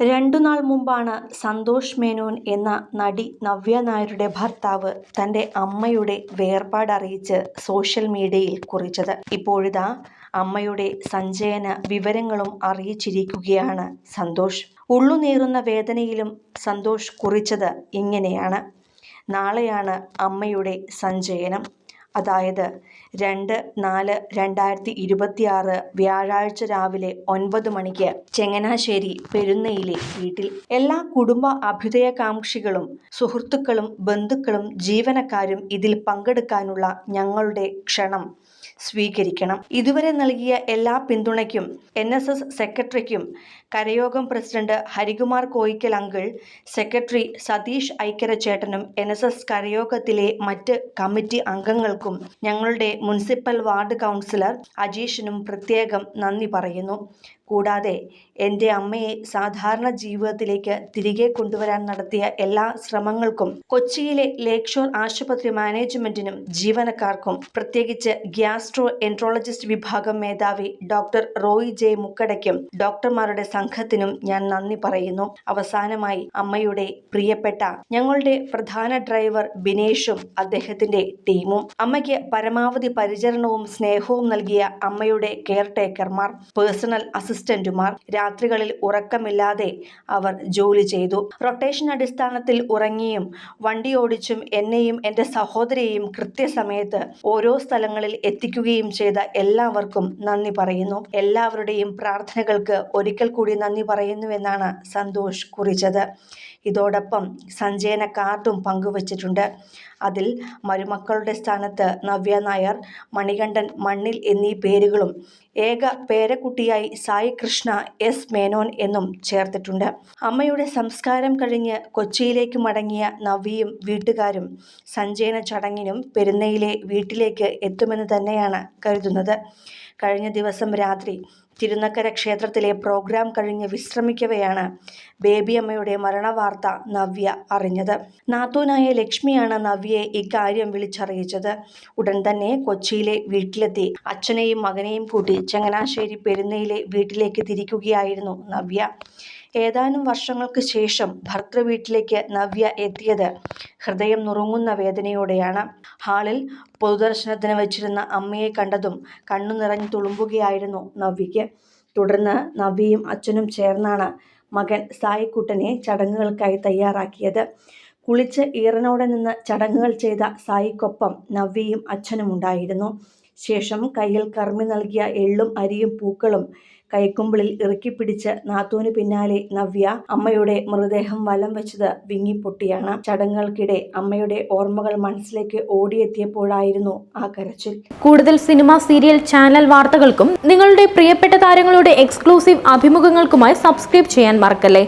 രണ്ടുനാൾ മുമ്പാണ് സന്തോഷ് മേനോൻ എന്ന നടി നവ്യ നായരുടെ ഭർത്താവ് തന്റെ അമ്മയുടെ വേർപാടറിയിച്ച് സോഷ്യൽ മീഡിയയിൽ കുറിച്ചത്. ഇപ്പോഴിതാ അമ്മയുടെ സഞ്ചയന വിവരങ്ങളും അറിയിച്ചിരിക്കുകയാണ് സന്തോഷ്. ഉള്ളുനീറുന്ന വേദനയിലും സന്തോഷ് കുറിച്ചത് ഇങ്ങനെയാണ്: നാളെയാണ് അമ്മയുടെ സഞ്ചയനം. അതായത് 2/4/2026 വ്യാഴാഴ്ച രാവിലെ 9 മണിക്ക് ചങ്ങനാശ്ശേരി പെരുന്നയിലെ വീട്ടിൽ. എല്ലാ കുടുംബ അഭ്യുദയകാംക്ഷികളും സുഹൃത്തുക്കളും ബന്ധുക്കളും ജീവനക്കാരും ഇതിൽ പങ്കെടുക്കാനുള്ള ഞങ്ങളുടെ ക്ഷണം സ്വീകരിക്കണം. ഇതുവരെ നൽകിയ എല്ലാ പിന്തുണയ്ക്കും NSS സെക്രട്ടറിക്കും, കരയോഗം president Harikumar Koyikkal uncle, secretary Satheesh Aikkara ചേട്ടനും NSS കരയോഗത്തിലെ മറ്റ് കമ്മിറ്റി അംഗങ്ങൾക്കും ഞങ്ങളുടെ മുനിസിപ്പൽ വാർഡ് കൗൺസിലർ അജീഷിനും പ്രത്യേകം നന്ദി പറയുന്നു. കൂടാതെ എൻ്റെ അമ്മയെ സാധാരണ ജീവിതത്തിലേക്ക് തിരികെ കൊണ്ടുവരാൻ നടത്തിയ എല്ലാ ശ്രമങ്ങൾക്കും കൊച്ചിയിലെ ലേക്ക് ഷോർ ആശുപത്രി മാനേജ്മെന്റിനും ജീവനക്കാർക്കും, പ്രത്യേകിച്ച് ഗ്യാസ്ട്രോ എൻട്രോളജിസ്റ്റ് വിഭാഗം മേധാവി ഡോക്ടർ റോയ് ജെ മുക്കടയ്ക്കും ഡോക്ടർമാരുടെ സംഘത്തിനും ഞാൻ നന്ദി പറയുന്നു. അവസാനമായി അമ്മയുടെ പ്രിയപ്പെട്ട ഞങ്ങളുടെ പ്രധാന ഡ്രൈവർ ബിനേഷും അദ്ദേഹത്തിന്റെ ടീമും, അമ്മയ്ക്ക് പരമാവധി പരിചരണവും സ്നേഹവും നൽകിയ അമ്മയുടെ കെയർ ടേക്കർമാർ, പേഴ്സണൽ അസിസ്റ്റന്റുമാർ, രാത്രികളിൽ ഉറക്കമില്ലാതെ അവർ ജോലി ചെയ്തു. റൊട്ടേഷൻ അടിസ്ഥാനത്തിൽ ഉറങ്ങിയും വണ്ടി ഓടിച്ചും എന്നെയും എൻ്റെ സഹോദരിയെയും കൃത്യസമയത്ത് ഓരോ സ്ഥലങ്ങളിൽ എത്തിക്കുകയും ചെയ്ത എല്ലാവർക്കും നന്ദി പറയുന്നു. എല്ലാവരുടെയും പ്രാർത്ഥനകൾക്ക് ഒരിക്കൽ കൂടി നന്ദി പറയുന്നുവെന്നാണ് സന്തോഷ് കുറിച്ചത്. ഇതോടൊപ്പം സഞ്ചയന കാർഡും പങ്കുവച്ചിട്ടുണ്ട്. അതിൽ മരുമക്കളുടെ സ്ഥാനത്ത് നവ്യ നായർ, മണികണ്ഠൻ മണ്ണിൽ എന്നീ പേരുകളും ഏക പേരക്കുട്ടിയായി സായി കൃഷ്ണ എസ് മേനോൻ എന്നും ചേർത്തിട്ടുണ്ട്. അമ്മയുടെ സംസ്കാരം കഴിഞ്ഞ് കൊച്ചിയിലേക്ക് മടങ്ങിയ നവ്യയും വീട്ടുകാരും സഞ്ചയന ചടങ്ങിനും പെരുന്നയിലെ വീട്ടിലേക്ക് എത്തുമെന്ന് തന്നെയാണ് കരുതുന്നത്. കഴിഞ്ഞ ദിവസം രാത്രി തിരുനക്കര ക്ഷേത്രത്തിലെ പ്രോഗ്രാം കഴിഞ്ഞ് വിശ്രമിക്കവെയാണ് ബേബിയമ്മയുടെ മരണവാർത്ത നവ്യ അറിഞ്ഞത്. നാത്തൂനായ ലക്ഷ്മിയാണ് നവ്യയെ ഇക്കാര്യം വിളിച്ചറിയിച്ചത്. ഉടൻ തന്നെ കൊച്ചിയിലെ വീട്ടിലെത്തി അച്ഛനെയും മകനെയും കൂട്ടി ചങ്ങനാശ്ശേരി പെരുന്നയിലെ വീട്ടിലേക്ക് തിരിക്കുകയായിരുന്നു നവ്യ. ഏതാനും വർഷങ്ങൾക്ക് ശേഷം ഭർതൃവീട്ടിലേക്ക് നവ്യ എത്തിയത് ഹൃദയം നുറുങ്ങുന്ന വേദനയോടെയാണ്. ഹാളിൽ പൊതുദർശനത്തിന് വച്ചിരുന്ന അമ്മയെ കണ്ടതും കണ്ണു നിറഞ്ഞു തുളുമ്പുകയായിരുന്നു നവ്യയ്ക്ക്. തുടർന്ന് നവ്യയും അച്ഛനും ചേർന്നാണ് മകൻ സായിക്കുട്ടനെ ചടങ്ങുകൾക്കായി തയ്യാറാക്കിയത്. കുളിച്ച് ഈറനോടെ നിന്ന് ചടങ്ങുകൾ ചെയ്ത സായിക്കൊപ്പം നവ്യയും അച്ഛനും ഉണ്ടായിരുന്നു. ശേഷം കയ്യിൽ കർമ്മി നൽകിയ എള്ളും അരിയും പൂക്കളും കൈക്കുമ്പിളിൽ ഇറുക്കിപ്പിടിച്ച് നാത്തൂന് പിന്നാലെ നവ്യ അമ്മയുടെ മൃതദേഹം വലം വെച്ചത് വിങ്ങിപ്പൊട്ടിയാണ്. ചടങ്ങുകൾക്കിടെ അമ്മയുടെ ഓർമ്മകൾ മനസ്സിലേക്ക് ഓടിയെത്തിയപ്പോഴായിരുന്നു ആ കരച്ചിൽ. കൂടുതൽ സിനിമ, സീരിയൽ, ചാനൽ വാർത്തകൾക്കും നിങ്ങളുടെ പ്രിയപ്പെട്ട താരങ്ങളുടെ എക്സ്ക്ലൂസീവ് അഭിമുഖങ്ങൾക്കുമായി സബ്സ്ക്രൈബ് ചെയ്യാൻ മറക്കല്ലേ.